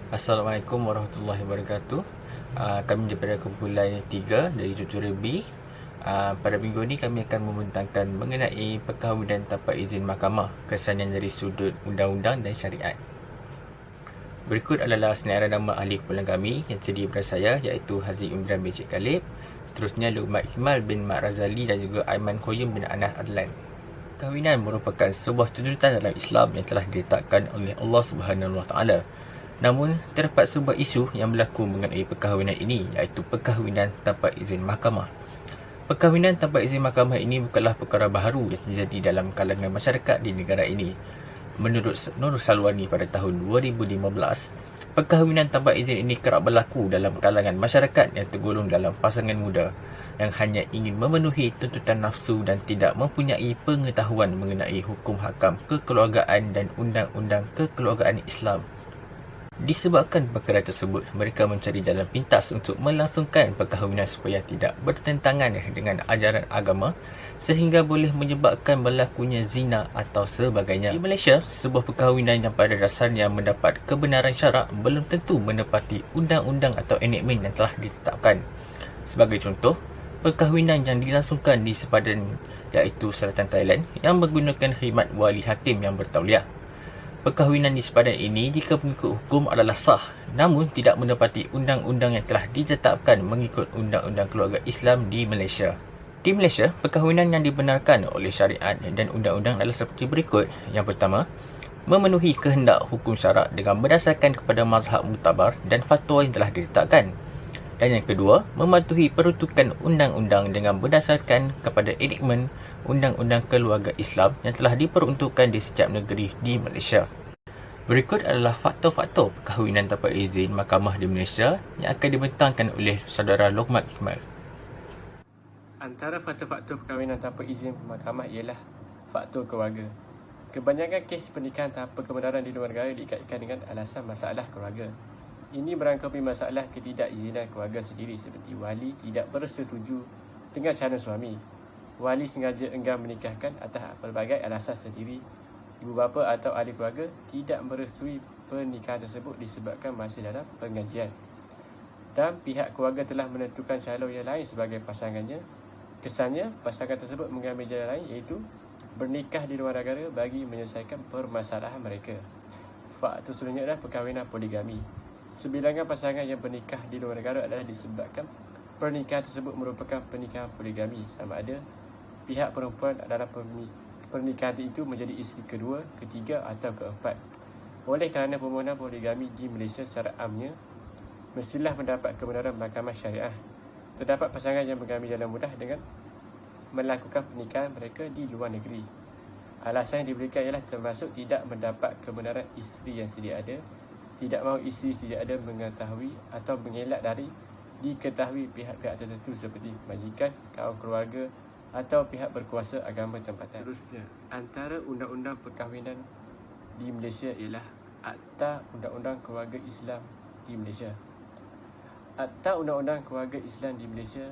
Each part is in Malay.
Assalamualaikum warahmatullahi wabarakatuh. Kami daripada kumpulan 3 dari Tutorial B. Pada minggu ini kami akan membentangkan mengenai perkahwinan tanpa izin mahkamah, kesannya dari sudut undang-undang dan syariat. Berikut adalah senarai nama ahli kumpulan kami yang terdiri daripada saya, iaitu Haziq Imran bin Cik Khalid, seterusnya Luqman Ikmal bin Mak Razali dan juga Aiman Khoyum bin Anas Adlan. Perkahwinan merupakan sebuah tuntutan dalam Islam yang telah diletakkan oleh Allah Subhanahu Wa Taala. Namun, terdapat sebuah isu yang berlaku mengenai perkahwinan ini, iaitu perkahwinan tanpa izin mahkamah. Perkahwinan tanpa izin mahkamah ini bukanlah perkara baharu yang terjadi dalam kalangan masyarakat di negara ini. Menurut Nur Salwani pada tahun 2015, perkahwinan tanpa izin ini kerap berlaku dalam kalangan masyarakat yang tergolong dalam pasangan muda yang hanya ingin memenuhi tuntutan nafsu dan tidak mempunyai pengetahuan mengenai hukum hakam kekeluargaan dan undang-undang kekeluargaan Islam. Disebabkan perkara tersebut, mereka mencari jalan pintas untuk melangsungkan perkahwinan supaya tidak bertentangan dengan ajaran agama sehingga boleh menyebabkan berlakunya zina atau sebagainya. Di Malaysia, sebuah perkahwinan yang pada dasarnya mendapat kebenaran syarak belum tentu menepati undang-undang atau enakmen yang telah ditetapkan. Sebagai contoh, perkahwinan yang dilangsungkan di sepadan iaitu Selatan Thailand yang menggunakan khidmat wali hakim yang bertauliah. Perkahwinan di sepadan ini jika mengikut hukum adalah sah, namun tidak menepati undang-undang yang telah ditetapkan mengikut Undang-Undang Keluarga Islam di Malaysia. Di Malaysia, perkahwinan yang dibenarkan oleh syariat dan undang-undang adalah seperti berikut. Yang pertama, memenuhi kehendak hukum syarak dengan berdasarkan kepada mazhab muktabar dan fatwa yang telah ditetapkan. Dan yang kedua, mematuhi peruntukan undang-undang dengan berdasarkan kepada enakmen Undang-Undang Keluarga Islam yang telah diperuntukkan di setiap negeri di Malaysia. Berikut adalah faktor-faktor perkahwinan tanpa izin mahkamah di Malaysia yang akan dibentangkan oleh saudara Luqman Ikmal. Antara faktor-faktor perkahwinan tanpa izin mahkamah ialah faktor keluarga. Kebanyakan kes pernikahan tanpa kebenaran di luar negara dikaitkan dengan alasan masalah keluarga. Ini merangkumi masalah ketidakizinan keluarga sendiri seperti wali tidak bersetuju dengan calon suami. Wali sengaja enggan menikahkan atas pelbagai alasan sendiri. Ibu bapa atau ahli keluarga tidak merestui pernikahan tersebut disebabkan masih dalam pengajian. Dan pihak keluarga telah menentukan calon yang lain sebagai pasangannya. Kesannya, pasangan tersebut mengambil jalan lain iaitu bernikah di luar negara bagi menyelesaikan permasalahan mereka. Faktor selanjutnya adalah perkahwinan poligami. Sebilangan pasangan yang bernikah di luar negara adalah disebabkan pernikahan tersebut merupakan pernikahan poligami, sama ada pihak perempuan adalah pernikahan itu menjadi isteri kedua, ketiga atau keempat. Oleh kerana permohonan poligami di Malaysia secara amnya mestilah mendapat kebenaran mahkamah syariah. Terdapat pasangan yang mengambil jalan mudah dengan melakukan pernikahan mereka di luar negeri. Alasan yang diberikan ialah termasuk tidak mendapat kebenaran isteri yang sedia ada, tidak mahu isteri sedia ada mengetahui atau mengelak dari diketahui pihak-pihak tertentu seperti majikan, kaum keluarga atau pihak berkuasa agama tempatan. Seterusnya, antara undang-undang perkahwinan di Malaysia ialah Akta Undang-Undang Keluarga Islam di Malaysia. Akta Undang-Undang Keluarga Islam di Malaysia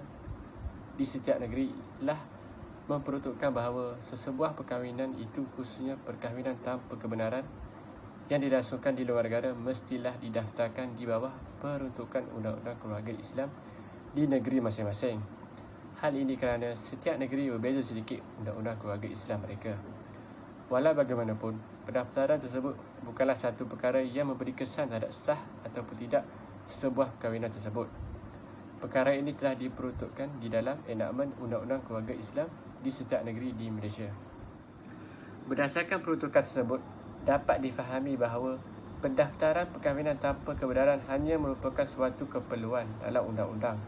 di setiap negeri telah memperuntukkan bahawa sesebuah perkahwinan itu, khususnya perkahwinan tanpa kebenaran yang dilangsungkan di luar negara, mestilah didaftarkan di bawah peruntukan Undang-Undang Keluarga Islam di negeri masing-masing. Hal ini kerana setiap negeri berbeza sedikit Undang-Undang Keluarga Islam mereka. Walau bagaimanapun, pendaftaran tersebut bukanlah satu perkara yang memberi kesan terhadap sah ataupun tidak sebuah perkahwinan tersebut. Perkara ini telah diperuntukkan di dalam enakmen Undang-Undang Keluarga Islam di setiap negeri di Malaysia. Berdasarkan peruntukan tersebut, dapat difahami bahawa pendaftaran perkahwinan tanpa kebenaran hanya merupakan suatu keperluan dalam undang-undang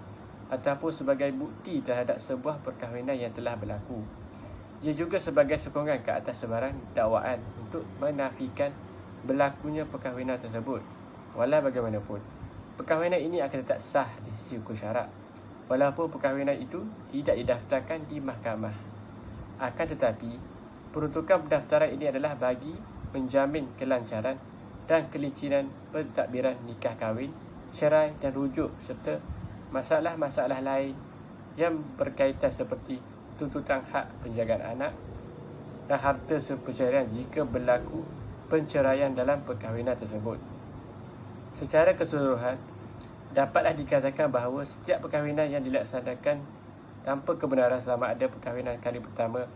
ataupun sebagai bukti terhadap sebuah perkahwinan yang telah berlaku. Ia juga sebagai sokongan ke atas sebarang dakwaan untuk menafikan berlakunya perkahwinan tersebut. Walau bagaimanapun, perkahwinan ini akan tetap sah di sisi hukum syarak walaupun perkahwinan itu tidak didaftarkan di mahkamah. Akan tetapi, peruntukan pendaftaran ini adalah bagi menjamin kelancaran dan kelicinan pentadbiran nikah kahwin, cerai dan rujuk serta masalah-masalah lain yang berkaitan seperti tuntutan hak penjagaan anak dan harta seperceraian jika berlaku penceraian dalam perkahwinan tersebut. Secara keseluruhan, dapatlah dikatakan bahawa setiap perkahwinan yang dilaksanakan tanpa kebenaran selama ada perkahwinan kali pertama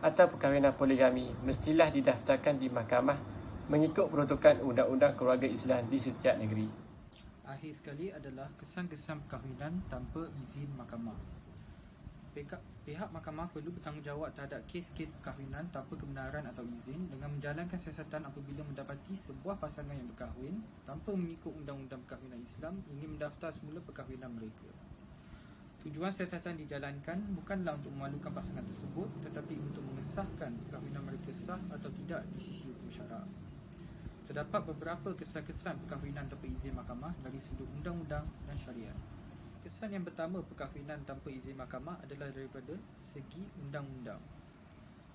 atau perkahwinan poligami mestilah didaftarkan di mahkamah mengikut peruntukan Undang-Undang Keluarga Islam di setiap negeri. Akhir sekali adalah kesan-kesan perkahwinan tanpa izin mahkamah. Pihak mahkamah perlu bertanggungjawab terhadap kes-kes perkahwinan tanpa kebenaran atau izin dengan menjalankan siasatan apabila mendapati sebuah pasangan yang berkahwin tanpa mengikut Undang-Undang Perkahwinan Islam ingin mendaftar semula perkahwinan mereka. Tujuan siasatan dijalankan bukanlah untuk memalukan pasangan tersebut tetapi untuk mengesahkan perkahwinan mereka sah atau tidak di sisi hukum syarak. Terdapat beberapa kesan-kesan perkahwinan tanpa izin mahkamah dari sudut undang-undang dan syariat. Kesan yang pertama perkahwinan tanpa izin mahkamah adalah daripada segi undang-undang.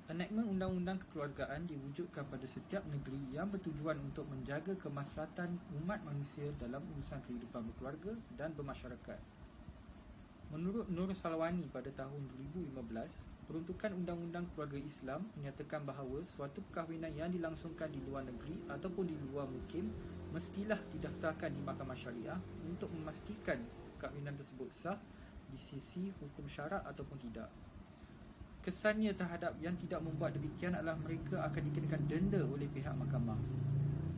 Enactment undang-undang kekeluargaan diwujudkan pada setiap negeri yang bertujuan untuk menjaga kemaslahatan umat manusia dalam urusan kehidupan berkeluarga dan bermasyarakat. Menurut Nur Salwani pada tahun 2015, peruntukan Undang-Undang Keluarga Islam menyatakan bahawa suatu perkahwinan yang dilangsungkan di luar negeri ataupun di luar mukim mestilah didaftarkan di Mahkamah Syariah untuk memastikan perkahwinan tersebut sah di sisi hukum syarak ataupun tidak. Kesannya terhadap yang tidak membuat demikian adalah mereka akan dikenakan denda oleh pihak mahkamah.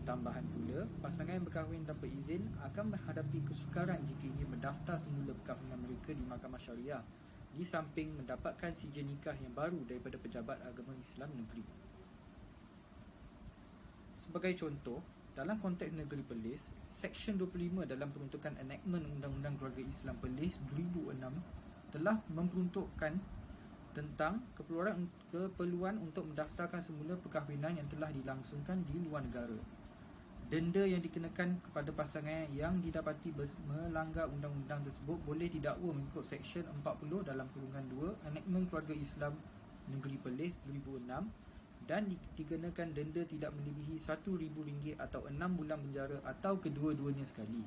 Tambahan pula, pasangan yang berkahwin tanpa izin akan menghadapi kesukaran jika ingin mendaftar semula perkahwinan mereka di Mahkamah Syariah, di samping mendapatkan sijil nikah yang baru daripada pejabat agama Islam negeri. Sebagai contoh, dalam konteks negeri Perlis, Seksyen 25 dalam peruntukan enactment Undang-Undang Keluarga Islam Perlis 2006 telah memperuntukkan tentang keperluan untuk mendaftarkan semula perkahwinan yang telah dilangsungkan di luar negara. Denda yang dikenakan kepada pasangan yang didapati melanggar undang-undang tersebut boleh didakwa mengikut Seksyen 40 dalam kurungan 2 Enactment Keluarga Islam Negeri Perlis 2006 dan dikenakan denda tidak melebihi RM1,000 atau 6 bulan penjara atau kedua-duanya sekali.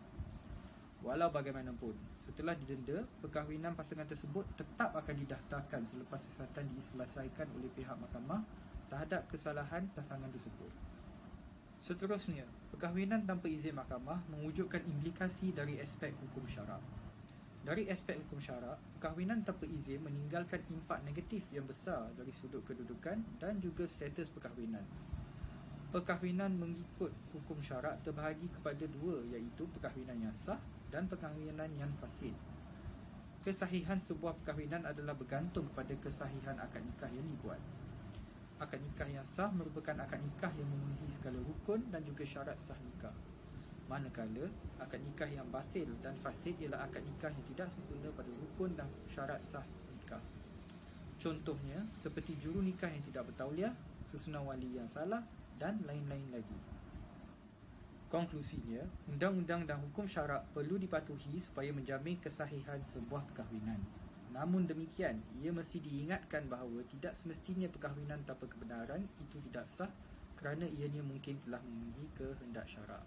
Walau bagaimanapun, setelah didenda, perkahwinan pasangan tersebut tetap akan didaftarkan selepas siasatan diselesaikan oleh pihak mahkamah terhadap kesalahan pasangan tersebut. Seterusnya, perkahwinan tanpa izin mahkamah mewujudkan implikasi dari aspek hukum syarak. Dari aspek hukum syarak, perkahwinan tanpa izin meninggalkan impak negatif yang besar dari sudut kedudukan dan juga status perkahwinan. Perkahwinan mengikut hukum syarak terbahagi kepada dua, iaitu perkahwinan yang sah dan perkahwinan yang fasid. Kesahihan sebuah perkahwinan adalah bergantung kepada kesahihan akad nikah yang dibuat. Akad nikah yang sah merupakan akad nikah yang memenuhi segala rukun dan juga syarat sah nikah. Manakala akad nikah yang batil dan fasid ialah akad nikah yang tidak sempurna pada rukun dan syarat sah nikah. Contohnya seperti juru nikah yang tidak bertauliah, susunan wali yang salah dan lain-lain lagi. Konklusinya, undang-undang dan hukum syarak perlu dipatuhi supaya menjamin kesahihan sebuah perkahwinan. Namun demikian, ia mesti diingatkan bahawa tidak semestinya perkahwinan tanpa kebenaran itu tidak sah kerana ianya mungkin telah memenuhi kehendak syarak.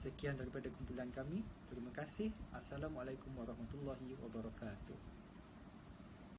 Sekian daripada kumpulan kami. Terima kasih. Assalamualaikum warahmatullahi wabarakatuh.